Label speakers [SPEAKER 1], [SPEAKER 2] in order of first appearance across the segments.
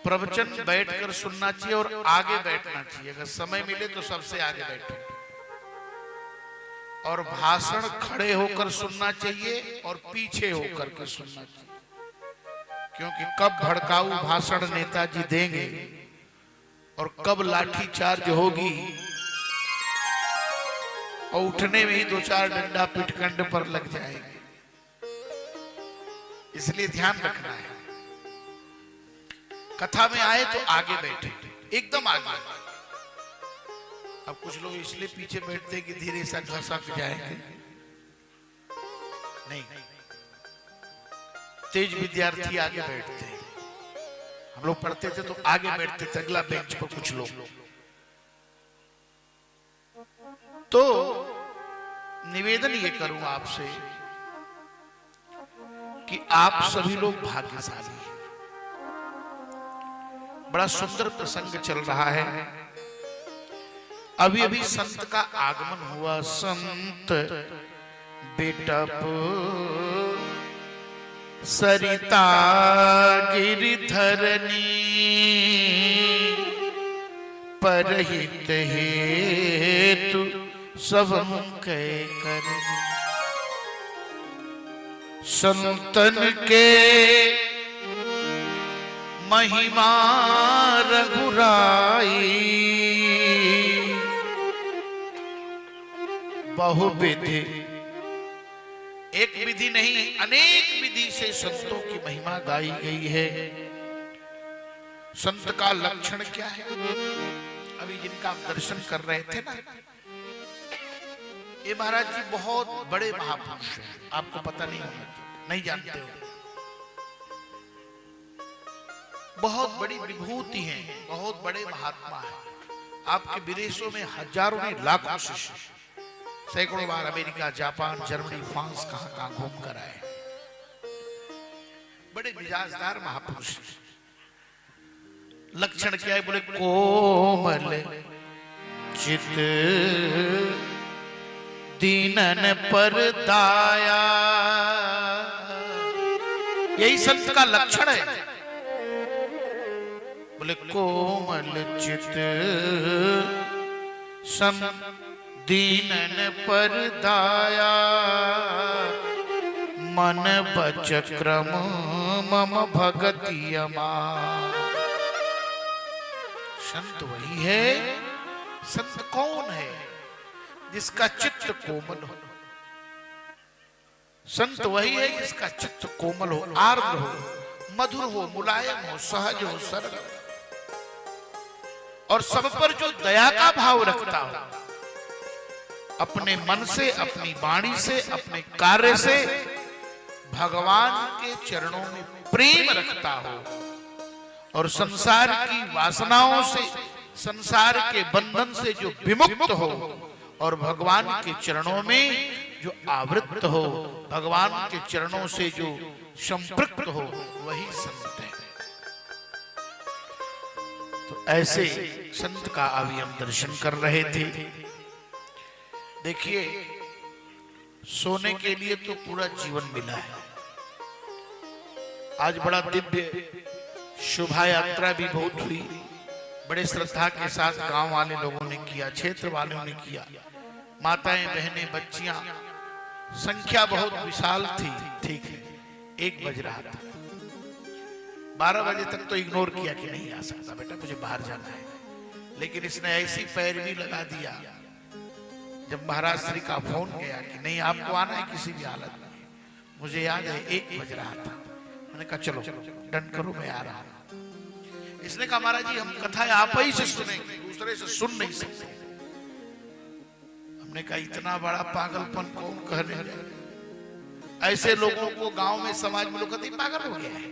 [SPEAKER 1] प्रवचन बैठकर सुनना चाहिए और आगे बैठना चाहिए। अगर समय मिले तो सबसे आगे बैठो। और भाषण खड़े होकर सुनना चाहिए और पीछे होकर के सुनना चाहिए, क्योंकि कब भड़काऊ भाषण नेताजी देंगे और कब लाठी चार्ज होगी और उठने में ही 2-4 डंडा पिठकंड पर लग जाएंगे। इसलिए ध्यान रखना है। कथा में आए तो आगे बैठे, एकदम आगे। अब कुछ लोग इसलिए पीछे बैठते हैं कि धीरे सा घसक जाएंगे। नहीं, तेज विद्यार्थी आगे बैठते हैं। हम लोग पढ़ते थे तो आगे बैठते थे, अगला बेंच पर कुछ लोग। तो निवेदन ये करूंगा आपसे कि आप सभी लोग भाग्यशाली हैं। बड़ा सुंदर प्रसंग चल रहा है। अभी अभी संत का आगमन हुआ। संत बेटप सरिता गिरिधरनी परहित हेतु सब कह कर। संतन के महिमा रघुराई बहुविधि। एक विधि नहीं, अनेक विधि से संतों की महिमा गाई गई है। संत का लक्षण क्या है? अभी जिनका आप दर्शन कर रहे थे ना, ये महाराज जी बहुत बड़े महापुरुष हैं। आपको पता नहीं होगा, नहीं जानते हो। बहुत बड़ी विभूति हैं, बहुत बड़े महात्मा हैं। आपके विदेशों में हजारों ने लाखों शिष्य, सैकड़ों बार अमेरिका, जापान, जर्मनी, फ्रांस, कहां कहां घूम कर आए। बड़े मिजाजदार महापुरुष। लक्षण क्या है? बोले कोमल चित दीनन पर दाया। यही संत का लक्षण है। बोले कोमल चित सम दीनन पर दाया। मन बच क्रम मम भगति अमा। संत वही है। संत कौन है? जिसका चित्त कोमल हो। संत वही है जिसका चित्त कोमल हो, आर्द्र हो, मधुर हो, मुलायम हो, सहज हो, सरल, और सब पर जो दया का भाव रखता हो। अपने मन से, अपनी वाणी से, अपने कार्य से भगवान के चरणों में प्रेम रखता हो और संसार की वासनाओं से, संसार के बंधन से जो विमुक्त हो और भगवान के चरणों में जो आवृत्त हो, भगवान के चरणों से जो संपृक्त हो, वही संत है। तो ऐसे संत का अभी हम दर्शन कर रहे थे। देखिए, सोने के लिए तो पूरा जीवन मिला है। आज बड़ा दिव्य शोभा यात्रा भी बहुत हुई। बड़े श्रद्धा के साथ गांव वाले लोगों ने किया, क्षेत्र वालों ने किया। माताएं, बहनें, बच्चियां, संख्या बहुत विशाल थी। ठीक है, 1 बज रहा था। 12 बजे तक तो इग्नोर किया कि नहीं आ सकता बेटा, मुझे बाहर जाना है। लेकिन इसने ऐसी पैरवी लगा दिया जब महाराज श्री का फोन गया कि नहीं, आपको आना है किसी भी हालत में। मुझे याद है 1 बज रहा था। मैंने कहा चलो डन करो, मैं आ रहा हूं। इसने कहा महाराज जी हम कथा आप ही से सुनेंगे, दूसरे से सुन नहीं सकते। हमने कहा इतना बड़ा पागलपन कौन कहने? ऐसे लोगों को गांव में, समाज में लोग कहते पागल हो गया है।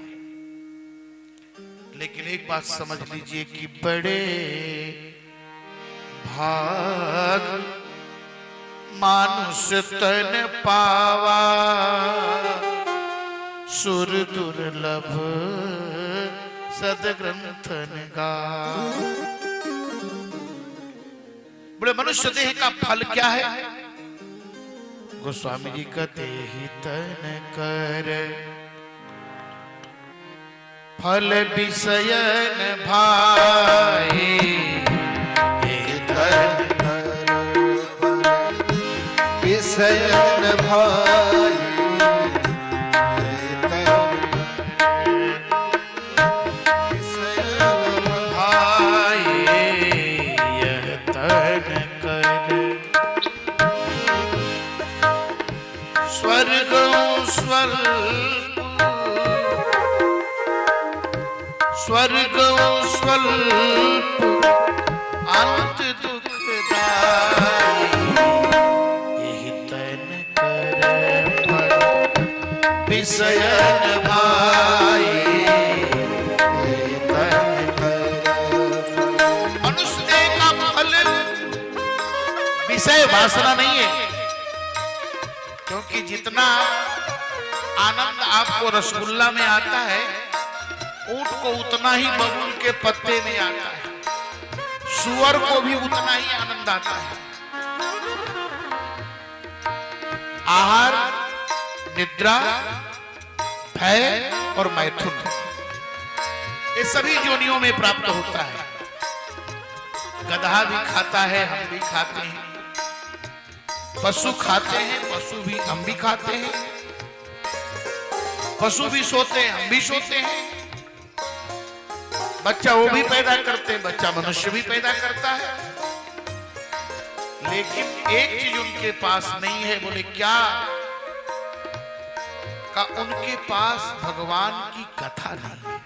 [SPEAKER 1] लेकिन एक बात समझ लीजिए कि बड़े भाग मानुष तन पावा, सुर दुर्लभ सदग्रंथन गा। बड़े मनुष्य देह का फल क्या है? गोस्वामी जी कहते ही तन कर फल विषयन भाई
[SPEAKER 2] विषयन भाई
[SPEAKER 1] स्वर्ग स्वल्प अंत दुखदाई यही तन कर फल विषयन भाई यही तन कर। मनुष्य का फल विषय वासना नहीं है, क्योंकि जितना आनंद आपको रसगुल्ला में आता है ऊंट को उतना ही बबूल के पत्ते में आता है, सुअर को भी उतना ही आनंद आता है। आहार, निद्रा, भय और मैथुन ये सभी योनियों में प्राप्त होता है। गधा भी खाता है, हम भी खाते हैं, पशु खाते हैं, पशु भी हम भी खाते हैं, पशु भी सोते हैं, हम भी सोते हैं, बच्चा वो भी पैदा करते हैं, बच्चा मनुष्य भी पैदा करता है। लेकिन एक चीज उनके पास नहीं है, बोले क्या? का उनके पास भगवान की कथा नहीं है,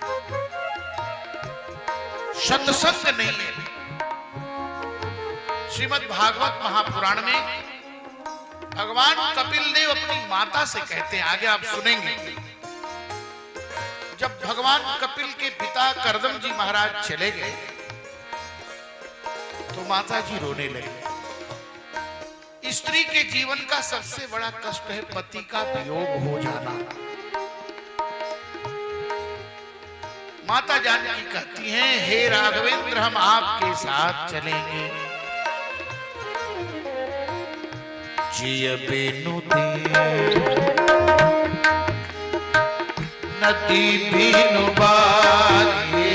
[SPEAKER 1] सत्संग नहीं है। श्रीमद् भागवत महापुराण में भगवान कपिल देव अपनी माता से कहते हैं, आगे आप सुनेंगे। जब भगवान कपिल के पिता करदम जी महाराज चले गए तो माता जी रोने लगे। स्त्री के जीवन का सबसे बड़ा कष्ट है पति का वियोग हो जाना। माता जानकी कहती हैं, हे राघवेंद्र हम आपके साथ चलेंगे। जिय बिनु नदी बिनु बारी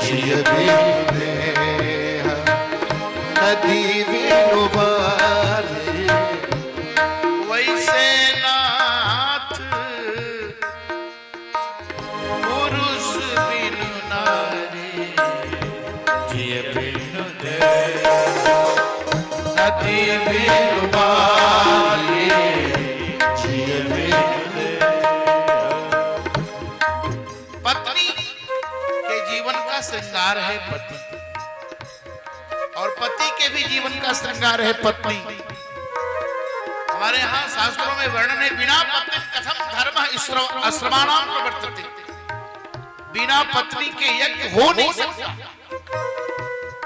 [SPEAKER 2] जिय बिनु देह नदी बिनु बारी
[SPEAKER 1] वैसे नाथ पुरुष बिनु नारी जिय बिनु देह नदी बिनु बारी जिय बिनु। श्रृंगार है पति और पति के भी जीवन का श्रृंगार है पत्नी। हमारे यहाँ शास्त्रों में वर्णन है, बिना पत्नी कथम धर्म आश्रमाणाम प्रवर्तते, बिना पत्नी के यज्ञ हो नहीं सकता।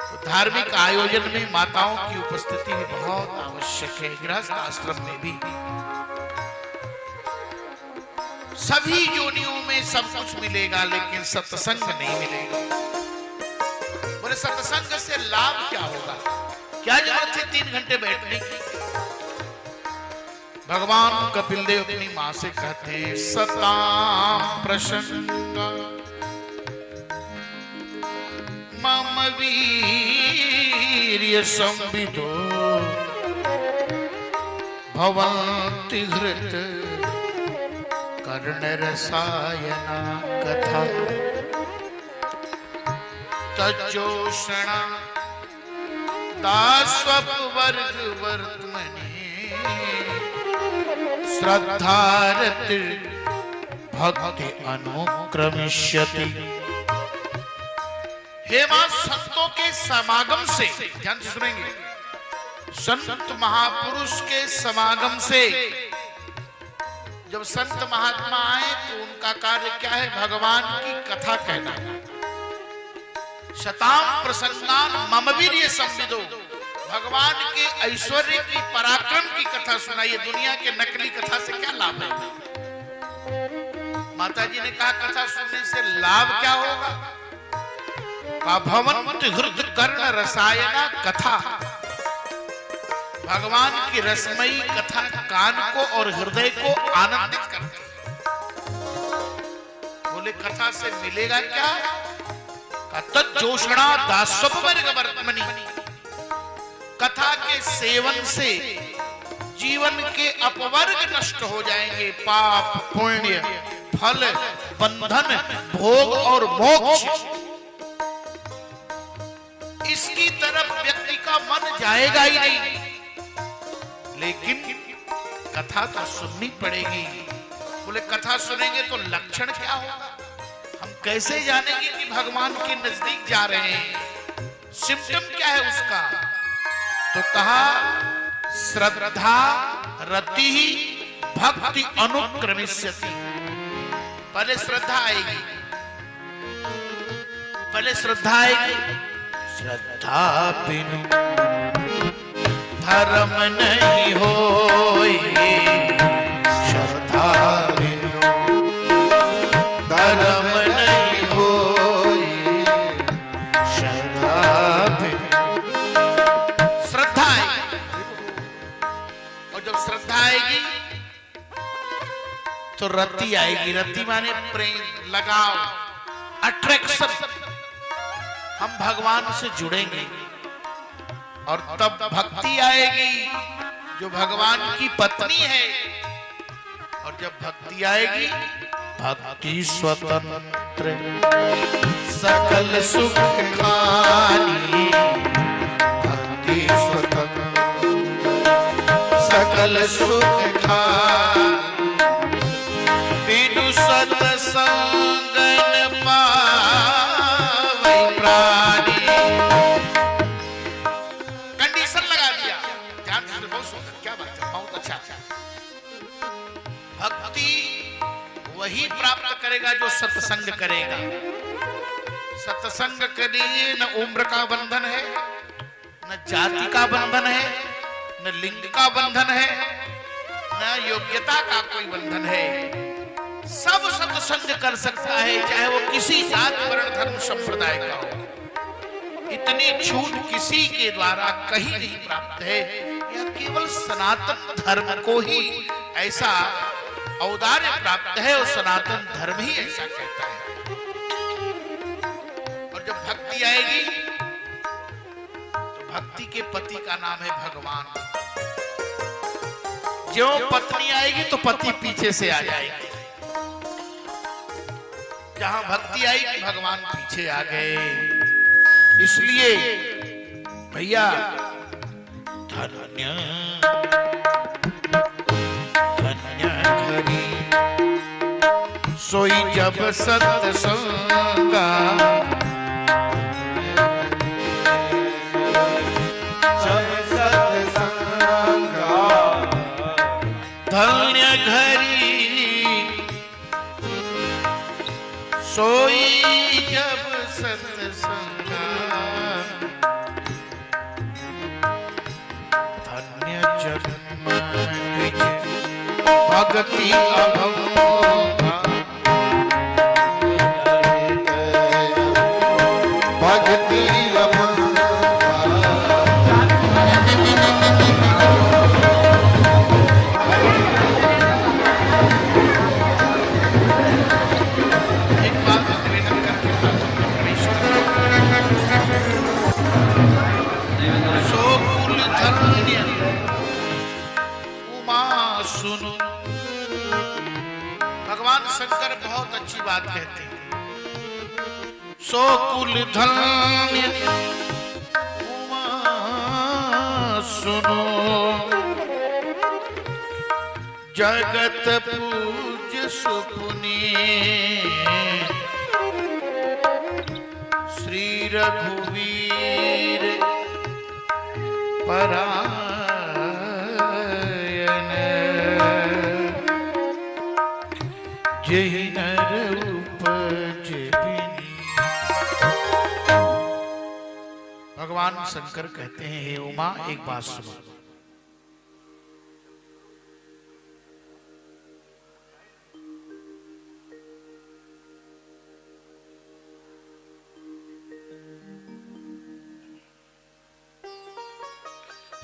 [SPEAKER 1] तो धार्मिक आयोजन में माताओं की उपस्थिति भी बहुत आवश्यक है। गृहस्थ आश्रम में भी सभी योनियों में सब कुछ मिलेगा, लेकिन सत्संग नहीं मिलेगा। बोले सत्संग से लाभ क्या होगा? क्या जरूरत है 3 घंटे बैठने की? भगवान कपिल देव अपनी मां से कहते हैं, सताम प्रसन्न मम वीर्य संविदो भवन्ति घृत कर्ण रसायना कथा तज्जोषणा दास्वप वर्ग वर्तमने श्रद्धारत भक्ति अनुक्रमिष्यति। हे मां, संतों के समागम से, ध्यान से सुनेंगे, संत महापुरुष के समागम से जब संत महात्मा आए तो उनका कार्य क्या है? भगवान की कथा कहना। शताम प्रसन्नान मम वीर्य संविदो, भगवान के ऐश्वर्य की, पराक्रम की कथा सुनाइए। दुनिया के नकली कथा से क्या लाभ है? माता जी ने कहा कथा सुनने से लाभ क्या होगा? का भवन्ति हृदय कर्ण रसायना कथा, भगवान की रसमयी कथा कान को और हृदय को आनंदित करती है। बोले बोले कथा से मिलेगा क्या? तज्जोषणा दास्वपवर्ग वर्तमनि, कथा के सेवन से जीवन के अपवर्ग नष्ट हो जाएंगे, पाप पुण्य फल बंधन भोग और मोक्ष, इसकी तरफ व्यक्ति का मन जाएगा ही नहीं। लेकिन कथा तो सुननी पड़ेगी। बोले कथा सुनेंगे तो लक्षण क्या होगा? हम कैसे जानेंगे कि भगवान के नजदीक जा रहे हैं? सिम्टम क्या है उसका? तो कहा श्रद्धा रति भक्ति अनुक्रमिष्यति। पहले श्रद्धा आएगी, पहले श्रद्धा आएगी। श्रद्धा बिनु धर्म नहीं होई, श्रद्धा बिनु धर्म नहीं होई, श्रद्धा बिनु। श्रद्धा आएगी, और जब श्रद्धा आएगी तो रति आएगी। रति माने प्रेम, लगाव, अट्रैक्शन। हम भगवान से जुड़ेंगे और तब भक्ति आएगी, जो भगवान की पत्नी है। और जब भक्ति आएगी, भक्ति स्वतंत्र सकल सुख खानी, भक्ति स्वतंत्र सकल सुख खानी, बिनु सत्संगन पावै प्राणी। कंडीशन लगा दिया, ध्यान से, बहुत सुंदर, क्या बात है, बहुत अच्छा। भक्ति वही प्राप्त करेगा जो सत्संग करेगा। सत्संग के लिए न उम्र का बंधन है, न जाति का बंधन है, न लिंग का बंधन है, न योग्यता का कोई बंधन है। सब सत्संग कर सकता है, चाहे वो किसी जाति वर्ण धर्म संप्रदाय का हो। इतनी छूट किसी के द्वारा कहीं नहीं प्राप्त है। यह केवल सनातन धर्म को ही ऐसा औदार्य प्राप्त है, और सनातन धर्म ही ऐसा कहता है। और जब भक्ति आएगी तो भक्ति के पति का नाम है भगवान। जो पत्नी आएगी तो पति पीछे से आ जाएगी। जहां भक्ति आएगी भगवान पीछे आ गए। इसलिए भैया धन्य धन्य घरी सोई जब सत्संगा,
[SPEAKER 2] जब सत्संगा,
[SPEAKER 1] धन्य घरी सोई जब सत्संगा, धन्य जन्म द्विज भक्ति अभंगा,
[SPEAKER 2] भक्ति अभंगा।
[SPEAKER 1] एक बात निवेदन करके प्रवेश सो कुल धन्य उमा सुनो। भगवान शंकर बहुत अच्छी बात कहते हैं। सो कुल धन्य उमा सुनो, जगत पूज्य सुपुनी श्री रघुवीर परायण, जय नर उपज बिनी। भगवान शंकर कहते हैं, हे उमा एक बात सुनो।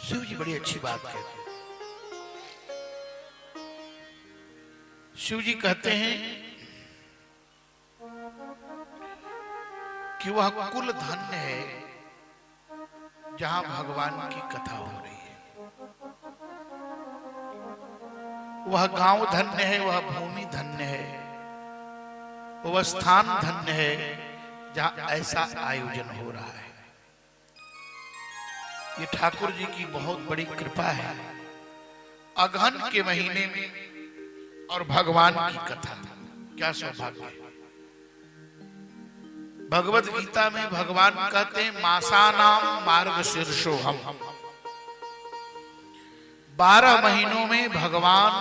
[SPEAKER 1] शिव जी बड़ी अच्छी बात कहते हैं। शिव जी कहते हैं कि वह कुल धन्य है जहां भगवान की कथा हो रही है। वह गांव धन्य है, वह भूमि धन्य है, वह स्थान धन्य है जहां ऐसा आयोजन हो रहा है। ये ठाकुर जी की बहुत बड़ी कृपा है। अगहन के महीने में और भगवान की कथा, क्या सौभाग्य है। भगवत गीता में भगवान कहते हैं मासानाम मार्गशीर्षो हम। 12 महीनों में भगवान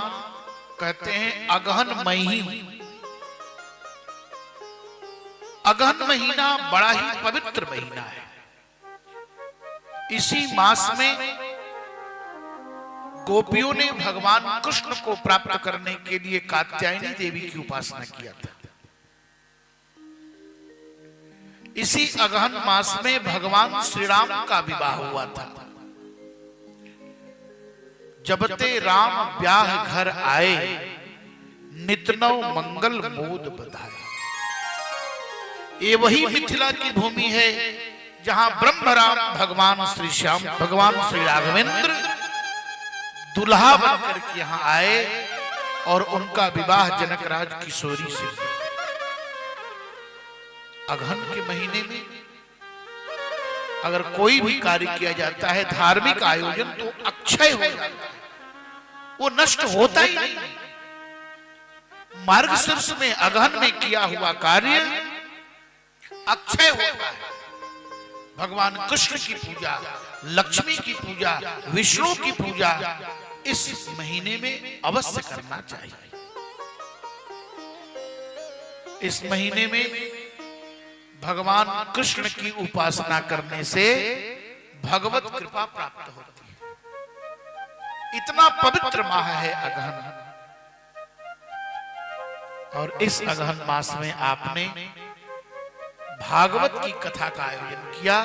[SPEAKER 1] कहते हैं अगहन मही हूं। अगहन महीना बड़ा ही पवित्र महीना है। इसी मास में गोपियों ने भगवान कृष्ण को प्राप्त करने के लिए कात्यायनी देवी की उपासना किया था। इसी अगहन मास में भगवान श्री राम का विवाह हुआ था। जब ते राम ब्याह घर आए, नितनव मंगल मोद बधाए। ये वही मिथिला की भूमि है जहां ब्रह्म राम भगवान श्री श्याम, भगवान श्री राघवेंद्र दुल्हा बनकर के यहां आए और उनका विवाह जनकराज किशोरी से। अगहन के महीने में अगर कोई भी कार्य किया जाता है, धार्मिक आयोजन, तो अक्षय हो जाता है, वो नष्ट होता ही नहीं। मार्गशीर्ष में अगहन में किया हुआ कार्य अक्षय होता है। भगवान कृष्ण की पूजा, लक्ष्मी की पूजा, विष्णु की पूजा इस महीने में अवश्य करना चाहिए। इस महीने में भगवान कृष्ण की उपासना करने से भगवत कृपा प्राप्त होती है। इतना पवित्र माह है अगहन। और इस अगहन मास में आपने भागवत की कथा का आयोजन किया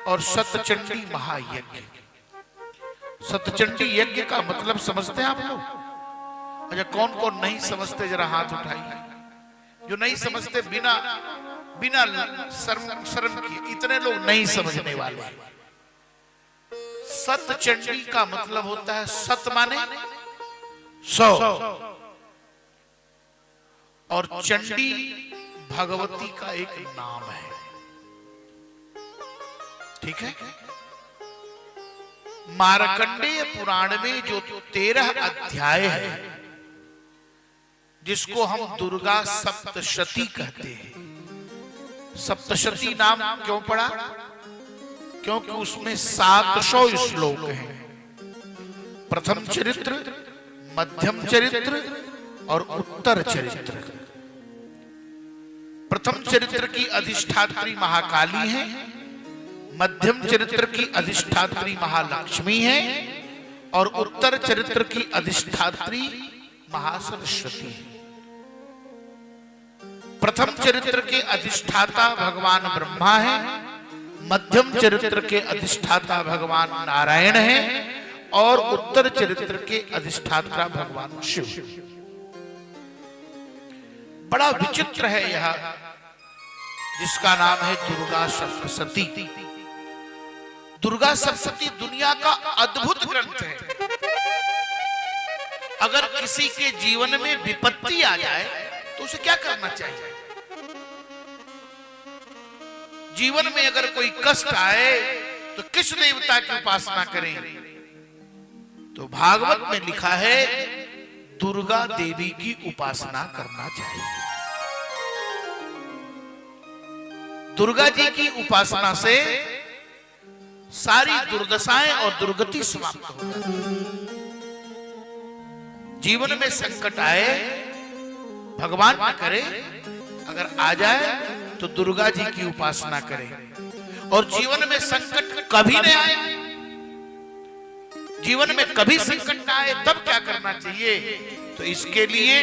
[SPEAKER 1] और सतचंडी महायज्ञ। सतचंडी यज्ञ का मतलब समझते हैं आप लोग? अच्छा, कौन कौन नहीं समझते जरा हाथ उठाइए। जो नहीं समझते बिना शर्म किए, इतने लोग नहीं समझने वाले। सतचंडी का मतलब होता है, सत माने 100 और चंडी भगवती का एक नाम है। ठीक है। मार्कंडेय पुराण में जो 13 अध्याय है, जिसको हम दुर्गा सप्तशती कहते हैं। सप्तशती नाम क्यों पड़ा? क्योंकि उसमें 700 श्लोक हैं। प्रथम चरित्र, मध्यम चरित्र और उत्तर चरित्र। प्रथम चरित्र की अधिष्ठात्री महाकाली है, मध्यम चरित्र की अधिष्ठात्री महालक्ष्मी है और उत्तर चरित्र की अधिष्ठात्री महासरस्वती है। प्रथम चरित्र के अधिष्ठाता भगवान ब्रह्मा है, मध्यम चरित्र के अधिष्ठाता भगवान नारायण है और उत्तर चरित्र के अधिष्ठाता भगवान शिव। बड़ा विचित्र है यह, जिसका नाम है दुर्गा सप्तशती। दुर्गा सप्तशती दुनिया का अद्भुत ग्रंथ है। अगर किसी के जीवन में विपत्ति आ जाए तो उसे क्या करना चाहिए? जीवन में अगर कोई कष्ट आए तो किस देवता की उपासना करें? तो भागवत में लिखा है दुर्गा देवी की उपासना करना चाहिए। दुर्गा जी की उपासना से सारी दुर्दशाएं और दुर्गति समाप्त हो जाती है। जीवन में संकट आए, भगवान न करे, अगर आ जाए तो दुर्गा जी की उपासना करें। और जीवन में संकट कभी नहीं आए, जीवन में कभी संकट आए तब क्या करना चाहिए? तो इसके लिए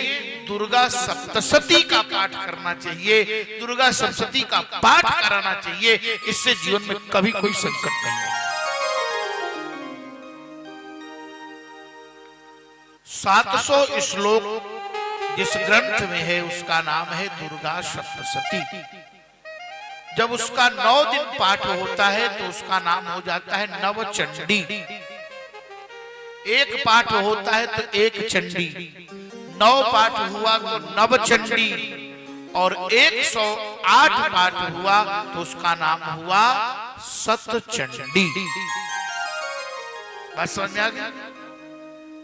[SPEAKER 1] दुर्गा सप्तशती का पाठ करना चाहिए, दुर्गा सप्तशती का पाठ कराना चाहिए। इससे जीवन में कभी कोई संकट नहीं आए। 700 श्लोक जिस ग्रंथ में है उसका नाम है दुर्गा सप्तशती। जब उसका 9 दिन पाठ होता है तो उसका नाम हो जाता है नवचंडी। एक पाठ होता है तो एक चंडी, 9 पाठ हुआ तो नवचंडी, और 108 पाठ हुआ तो उसका नाम हुआ सतचंडी। बात समझ में आ गई?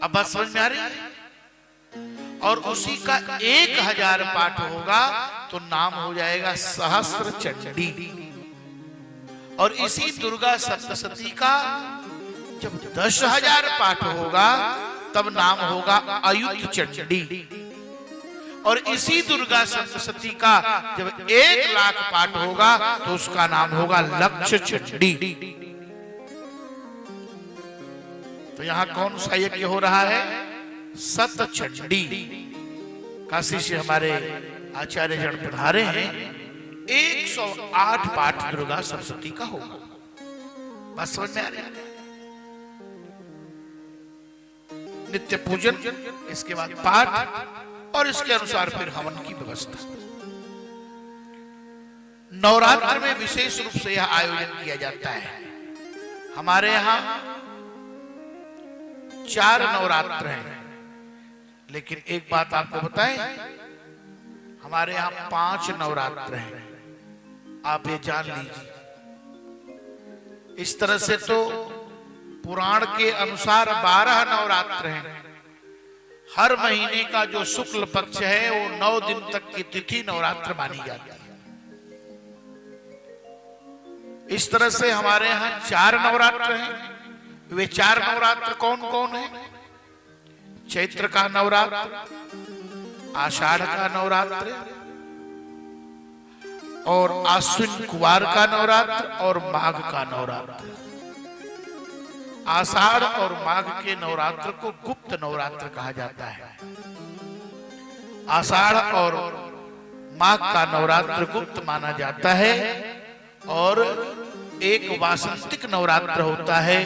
[SPEAKER 1] अब बात समझ में आ रही है? और उसी का 1000 पाठ होगा तो नाम हो जाएगा सहस्त्र चंडी। और इसी दुर्गा सप्तशती का जब 10,000 पाठ होगा तब नाम होगा अयुत चंडी। और इसी दुर्गा सप्तशती का जब 1,00,000 पाठ होगा तो उसका नाम होगा लक्ष्य चंडी। तो यहां कौन सा यज्ञ हो रहा है? सतचंडी। काशी से हमारे आचार्य जन पधारे हैं, 108 पाठ दुर्गा सप्तशती का होगा। बस समझ में आ रही है? नित्य पूजन, इसके बाद पाठ, और इसके अनुसार फिर हवन की व्यवस्था। नवरात्र में विशेष रूप से यह आयोजन किया जाता है। हमारे यहां 4 नवरात्र हैं, लेकिन एक बात आपको बताएं, हमारे यहां 5 नवरात्र हैं। आप ये जान लीजिए। इस तरह से तो पुराण के अनुसार 12 नवरात्र हैं। हर महीने का जो शुक्ल पक्ष है वो 9 दिन तक की तिथि नवरात्र मानी जाती है। इस तरह से हमारे यहाँ 4 नवरात्र हैं। वे 4 नवरात्र कौन कौन है? चैत्र का नवरात्र, आषाढ़ का नवरात्र, और आश्विन कुवार का नवरात्र, और माघ का नवरात्र। आषाढ़ और माघ के नवरात्र को गुप्त नवरात्र कहा जाता है। आषाढ़ और माघ का नवरात्र गुप्त माना जाता है। और एक वासंतिक नवरात्र होता है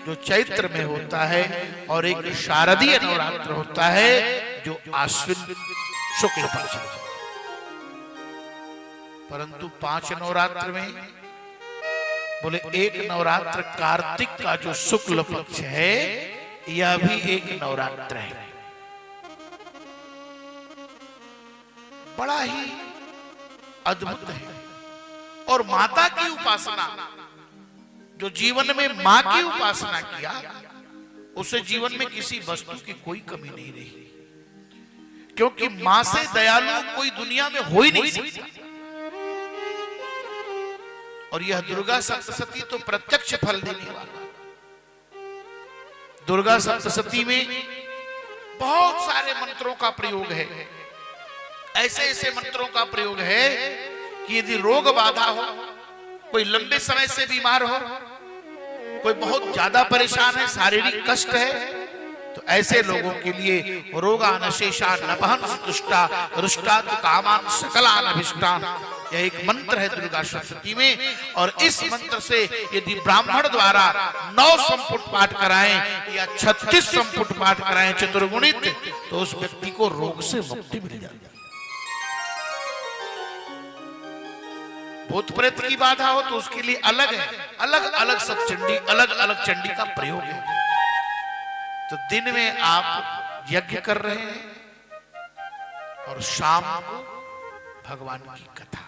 [SPEAKER 1] जो चैत्र में होता है, और एक शारदीय नवरात्र होता है जो आश्विन शुक्ल पक्ष में। परंतु 5 नवरात्र में बोले एक नवरात्र कार्तिक का जो शुक्ल पक्ष है, यह भी एक नवरात्र है। बड़ा ही अद्भुत है। और माता की उपासना, जो जीवन में मां की उपासना किया, उसे जीवन में किसी वस्तु की कोई कमी नहीं रही, क्योंकि मां से दयालु कोई दुनिया में हो ही नहीं सकता। और यह दुर्गा सप्तशती तो प्रत्यक्ष फल देने वाला। दुर्गा सप्तशती में बहुत सारे मंत्रों का प्रयोग है। ऐसे ऐसे मंत्रों का प्रयोग है कि यदि रोग बाधा हो, कोई लंबे समय से बीमार हो, कोई बहुत ज्यादा परेशान है, शारीरिक कष्ट है, तो ऐसे लोगों के लिए रोगान शेषान नपहन तुष्टा रुष्टात् कामान सकलान अभिष्टान, यह एक मंत्र है दुर्गा सप्तशती में। और इस मंत्र से यदि ब्राह्मण द्वारा 9 संपुट पाठ कराएं या 36 संपुट पाठ कराएं चतुर्गुणित, तो उस व्यक्ति को रोग से मुक्ति मिल जाती है। भूत प्रेत की बाधा हो तो उसके लिए अलग है, अलग अलग सतचंडी, अलग अलग चंडी का प्रयोग है। तो दिन में आप यज्ञ कर रहे हैं और शाम को भगवान की कथा।